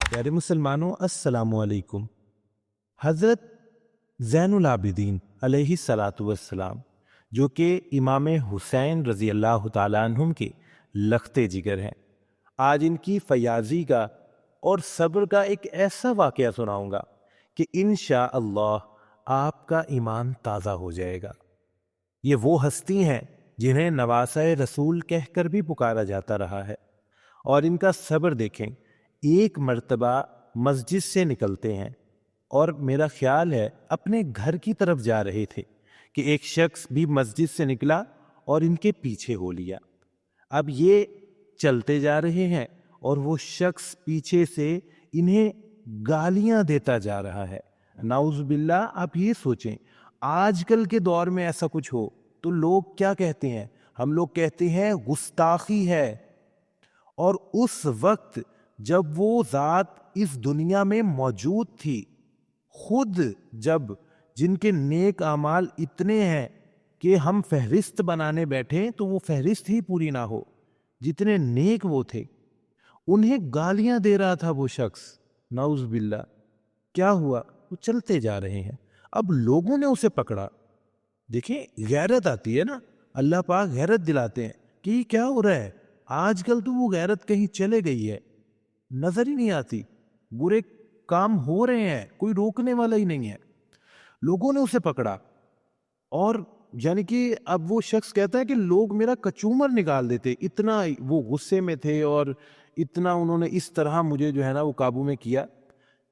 پیارے مسلمانوں، السلام علیکم۔ حضرت زین العابدین علیہ الصلاۃ والسلام جو کہ امام حسین رضی اللہ تعالیٰ عنہم کے لختے جگر ہیں، آج ان کی فیاضی کا اور صبر کا ایک ایسا واقعہ سناؤں گا کہ انشاءاللہ آپ کا ایمان تازہ ہو جائے گا۔ یہ وہ ہستی ہیں جنہیں نواسۂ رسول کہہ کر بھی پکارا جاتا رہا ہے، اور ان کا صبر دیکھیں۔ ایک مرتبہ مسجد سے نکلتے ہیں اور میرا خیال ہے اپنے گھر کی طرف جا رہے تھے کہ ایک شخص بھی مسجد سے نکلا اور ان کے پیچھے ہو لیا۔ اب یہ چلتے جا رہے ہیں اور وہ شخص پیچھے سے انہیں گالیاں دیتا جا رہا ہے۔ نعوذ باللہ، آپ یہ سوچیں آج کل کے دور میں ایسا کچھ ہو تو لوگ کیا کہتے ہیں؟ ہم لوگ کہتے ہیں گستاخی ہے۔ اور اس وقت جب وہ ذات اس دنیا میں موجود تھی، خود جن کے نیک اعمال اتنے ہیں کہ ہم فہرست بنانے بیٹھے تو وہ فہرست ہی پوری نہ ہو، جتنے نیک وہ تھے، انہیں گالیاں دے رہا تھا وہ شخص۔ نعوذ باللہ، کیا ہوا؟ وہ چلتے جا رہے ہیں، اب لوگوں نے اسے پکڑا۔ دیکھیں، غیرت آتی ہے نا، اللہ پاک غیرت دلاتے ہیں کہ یہ کیا ہو رہا ہے۔ آج کل تو وہ غیرت کہیں چلے گئی ہے، نظر ہی نہیں آتی، برے کام ہو رہے ہیں، کوئی روکنے والا ہی نہیں ہے۔ لوگوں نے اسے پکڑا اور یعنی کہ اب وہ شخص کہتا ہے کہ لوگ میرا کچومر نکال دیتے، اتنا وہ غصے میں تھے اور اتنا انہوں نے اس طرح مجھے جو ہے نا وہ قابو میں کیا،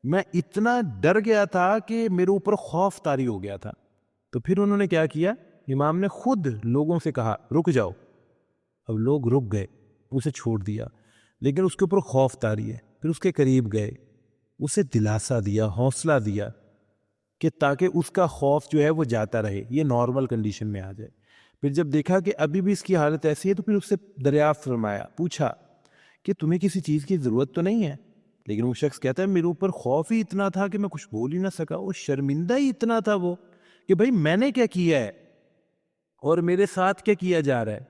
میں اتنا ڈر گیا تھا کہ میرے اوپر خوف طاری ہو گیا تھا۔ تو پھر انہوں نے کیا کیا؟ امام نے خود لوگوں سے کہا رک جاؤ۔ اب لوگ رک گئے، اسے چھوڑ دیا، لیکن اس کے اوپر خوف طاری ہے۔ پھر اس کے قریب گئے، اسے دلاسا دیا، حوصلہ دیا کہ تاکہ اس کا خوف جو ہے وہ جاتا رہے، یہ نارمل کنڈیشن میں آ جائے۔ پھر جب دیکھا کہ ابھی بھی اس کی حالت ایسی ہے تو پھر اس سے دریافت فرمایا، پوچھا کہ تمہیں کسی چیز کی ضرورت تو نہیں ہے؟ لیکن وہ شخص کہتا ہے میرے اوپر خوف ہی اتنا تھا کہ میں کچھ بول ہی نہ سکا، وہ شرمندہ ہی اتنا تھا وہ کہ بھائی میں نے کیا کیا ہے اور میرے ساتھ کیا کیا جا رہا ہے۔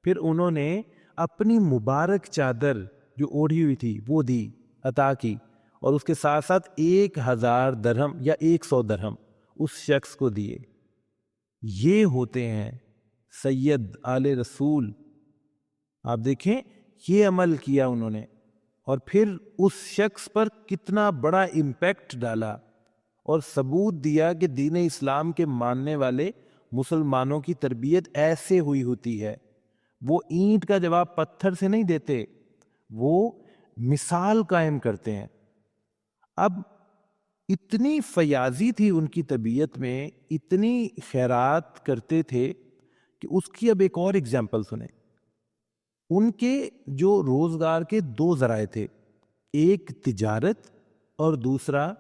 پھر انہوں نے اپنی مبارک چادر جو اوڑھی ہوئی تھی وہ دی، عطا کی، اور اس کے ساتھ ساتھ 1000 درہم یا 100 درہم اس شخص کو دیے۔ یہ ہوتے ہیں سید آل رسول۔ آپ دیکھیں یہ عمل کیا انہوں نے، اور پھر اس شخص پر کتنا بڑا امپیکٹ ڈالا اور ثبوت دیا کہ دین اسلام کے ماننے والے مسلمانوں کی تربیت ایسے ہوئی ہوتی ہے۔ وہ اینٹ کا جواب پتھر سے نہیں دیتے، وہ مثال قائم کرتے ہیں۔ اب اتنی فیاضی تھی ان کی طبیعت میں، اتنی خیرات کرتے تھے کہ اس کی اب ایک اور اگزامپل سنیں۔ ان کے جو روزگار کے 2 ذرائع تھے، ایک تجارت اور دوسرا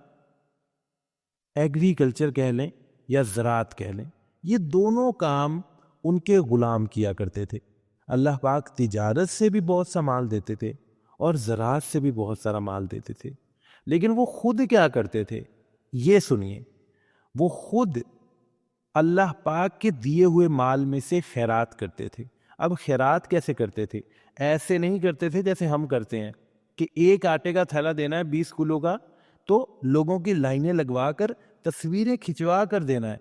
ایگریکلچر کہہ لیں یا زراعت کہہ لیں۔ یہ دونوں کام ان کے غلام کیا کرتے تھے۔ اللہ پاک تجارت سے بھی بہت سا مال دیتے تھے اور زراعت سے بھی بہت سارا مال دیتے تھے، لیکن وہ خود کیا کرتے تھے؟ یہ سنیے، وہ خود اللہ پاک کے دیے ہوئے مال میں سے خیرات کرتے تھے۔ اب خیرات کیسے کرتے تھے؟ ایسے نہیں کرتے تھے جیسے ہم کرتے ہیں کہ ایک آٹے کا تھیلا دینا ہے 20 کلو کا، تو لوگوں کی لائنیں لگوا کر تصویریں کھنچوا کر دینا ہے،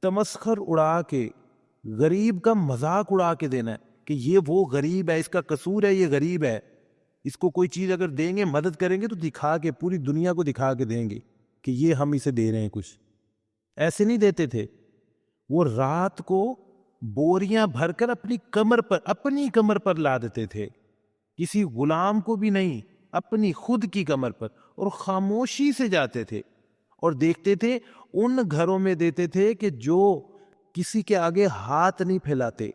تمسخر اڑا کے، غریب کا مذاق اڑا کے دینا ہے کہ یہ وہ غریب ہے، اس کا قصور ہے، یہ غریب ہے، اس کو کوئی چیز اگر دیں گے، مدد کریں گے تو دکھا کے پوری دنیا کو دکھا کے دیں گے کہ یہ ہم اسے دے رہے ہیں کچھ۔ ایسے نہیں دیتے تھے، وہ رات کو بوریاں بھر کر اپنی کمر پر لا دیتے تھے، کسی غلام کو بھی نہیں، اپنی خود کی کمر پر، اور خاموشی سے جاتے تھے اور دیکھتے تھے ان گھروں میں دیتے تھے کہ جو کسی کے آگے ہاتھ نہیں پھیلاتے،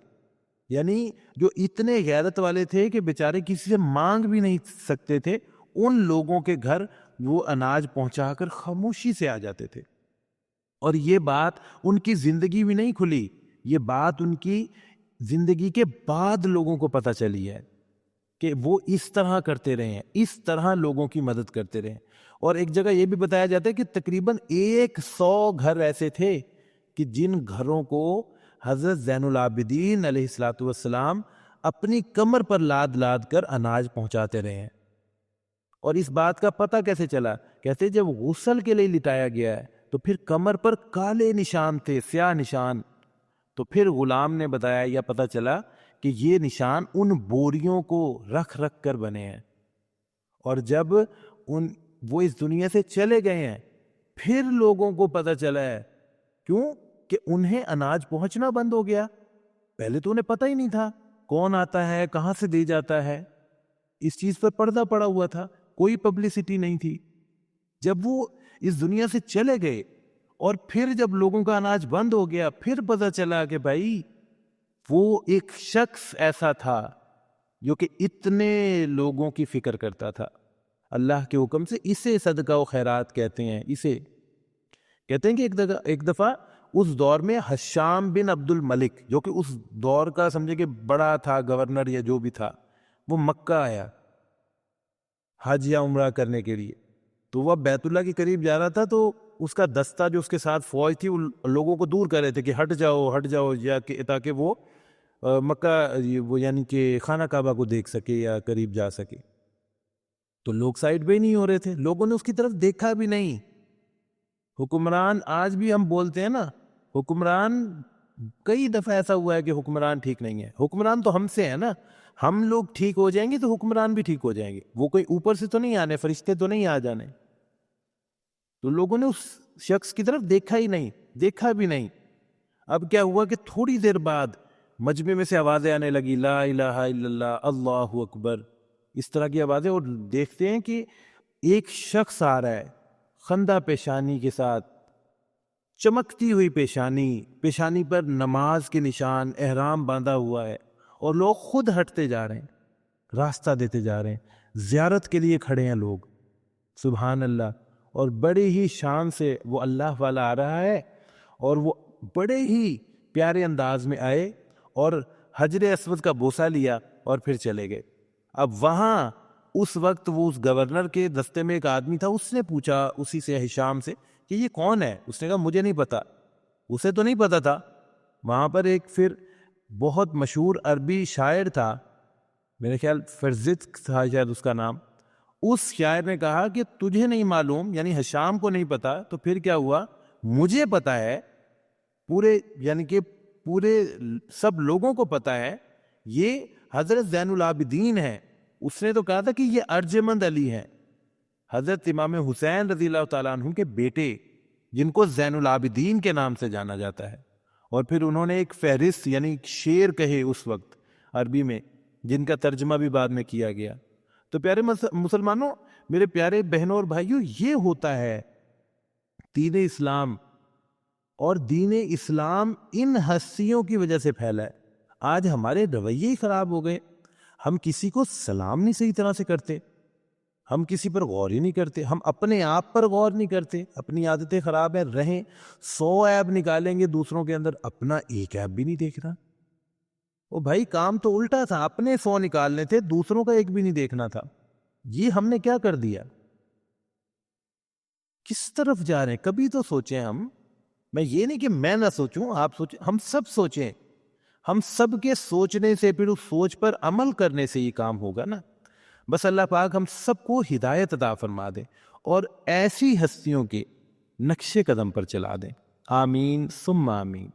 یعنی جو اتنے غیرت والے تھے کہ بیچارے کسی سے مانگ بھی نہیں سکتے تھے، ان لوگوں کے گھر وہ اناج پہنچا کر خاموشی سے آ جاتے تھے۔ اور یہ بات ان کی زندگی بھی نہیں کھلی، یہ بات ان کی زندگی کے بعد لوگوں کو پتہ چلی ہے کہ وہ اس طرح کرتے رہے ہیں، اس طرح لوگوں کی مدد کرتے رہے ہیں۔ اور ایک جگہ یہ بھی بتایا جاتا ہے کہ تقریباً 100 گھر ایسے تھے کہ جن گھروں کو حضرت زین العابدین علیہ الصلاۃ والسلام اپنی کمر پر لاد لاد کر اناج پہنچاتے رہے ہیں۔ اور اس بات کا پتہ کیسے چلا؟ کہتے جب غسل کے لیے لٹایا گیا ہے تو پھر کمر پر کالے نشان تھے، سیاہ نشان. تو پھر غلام نے بتایا یا پتہ چلا کہ یہ نشان ان بوریوں کو رکھ رکھ کر بنے ہیں، اور جب وہ اس دنیا سے چلے گئے ہیں پھر لوگوں کو پتہ چلا ہے. کیوں؟ کہ انہیں اناج پہنچنا بند ہو گیا. پہلے تو انہیں پتہ ہی نہیں تھا کون آتا ہے، کہاں سے دے جاتا ہے. اس چیز پر پردہ پڑا ہوا تھا، کوئی پبلسٹی نہیں تھی. جب وہ اس دنیا سے چلے گئے اور پھر جب لوگوں کا اناج بند ہو گیا پھر پتہ چلا کہ بھائی وہ ایک شخص ایسا تھا جو کہ اتنے لوگوں کی فکر کرتا تھا اللہ کے حکم سے. اسے صدقہ و خیرات کہتے ہیں. اسے کہتے ہیں کہ ایک دفعہ اس دور میں حشام بن عبد الملک، جو کہ اس دور کا سمجھے کہ بڑا تھا، گورنر یا جو بھی تھا، وہ مکہ آیا حج یا عمرہ کرنے کے لیے. تو وہ بیت اللہ کے قریب جا رہا تھا، تو اس کا دستہ جو اس کے ساتھ فوج تھی ان لوگوں کو دور کر رہے تھے کہ ہٹ جاؤ یا کہ تاکہ وہ مکہ وہ یعنی کہ خانہ کعبہ کو دیکھ سکے یا قریب جا سکے. تو لوگ سائڈ پہ نہیں ہو رہے تھے، لوگوں نے اس کی طرف دیکھا بھی نہیں. حکمران آج بھی ہم بولتے ہیں نا، حکمران کئی دفعہ ایسا ہوا ہے کہ حکمران ٹھیک نہیں ہے. حکمران تو ہم سے ہے نا، ہم لوگ ٹھیک ہو جائیں گے تو حکمران بھی ٹھیک ہو جائیں گے. وہ کوئی اوپر سے تو نہیں آنے، فرشتے تو نہیں آ جانے. تو لوگوں نے اس شخص کی طرف دیکھا ہی نہیں، دیکھا بھی نہیں. اب کیا ہوا کہ تھوڑی دیر بعد مجمع میں سے آوازیں آنے لگی، لا الہ الا اللہ، اللہ اکبر، اس طرح کی آوازیں. اور دیکھتے ہیں کہ ایک شخص آ رہا ہے خندہ پیشانی کے ساتھ، چمکتی ہوئی پیشانی پر نماز کے نشان، احرام باندھا ہوا ہے، اور لوگ خود ہٹتے جا رہے ہیں، راستہ دیتے جا رہے ہیں، زیارت کے لیے کھڑے ہیں لوگ. سبحان اللہ. اور بڑے ہی شان سے وہ اللہ والا آ رہا ہے، اور وہ بڑے ہی پیارے انداز میں آئے اور حجر اسود کا بوسہ لیا اور پھر چلے گئے. اب وہاں اس وقت وہ اس گورنر کے دستے میں ایک آدمی تھا، اس نے پوچھا اسی سے، ہشام سے، کہ یہ کون ہے؟ اس نے کہا مجھے نہیں پتا. اسے تو نہیں پتا تھا. وہاں پر ایک پھر بہت مشہور عربی شاعر تھا، میرے خیال فرزت تھا شاید اس کا نام. اس شاعر نے کہا کہ تجھے نہیں معلوم، یعنی ہشام کو نہیں پتا، تو پھر کیا ہوا؟ مجھے پتا ہے، پورے یعنی کہ پورے سب لوگوں کو پتا ہے، یہ حضرت زین العابدین ہے. اس نے تو کہا تھا کہ یہ ارجمند علی ہیں، حضرت امام حسین رضی اللہ تعالیٰ عنہ کے بیٹے، جن کو زین العابدین کے نام سے جانا جاتا ہے. اور پھر انہوں نے ایک فہرست یعنی شعر کہے اس وقت عربی میں، جن کا ترجمہ بھی بعد میں کیا گیا. تو پیارے مسلمانوں، میرے پیارے بہنوں اور بھائیوں، یہ ہوتا ہے دین اسلام. اور دین اسلام ان ہستیوں کی وجہ سے پھیلا ہے. آج ہمارے رویے ہی خراب ہو گئے. ہم کسی کو سلام نہیں صحیح طرح سے کرتے، ہم کسی پر غور ہی نہیں کرتے، ہم اپنے آپ پر غور نہیں کرتے. اپنی عادتیں خراب ہیں، رہیں 100 عیب نکالیں گے دوسروں کے اندر، اپنا ایک عیب بھی نہیں دیکھنا. او بھائی کام تو الٹا تھا، اپنے 100 نکالنے تھے، دوسروں کا ایک بھی نہیں دیکھنا تھا. یہ ہم نے کیا کر دیا؟ کس طرف جا رہے ہیں؟ کبھی تو سوچیں ہم. میں یہ نہیں کہ میں نہ سوچوں، آپ سوچیں، ہم سب سوچیں. ہم سب کے سوچنے سے، پھر اس سوچ پر عمل کرنے سے یہ کام ہوگا نا. بس اللہ پاک ہم سب کو ہدایت عطا فرما دے اور ایسی ہستیوں کے نقش قدم پر چلا دیں. آمین ثم آمین.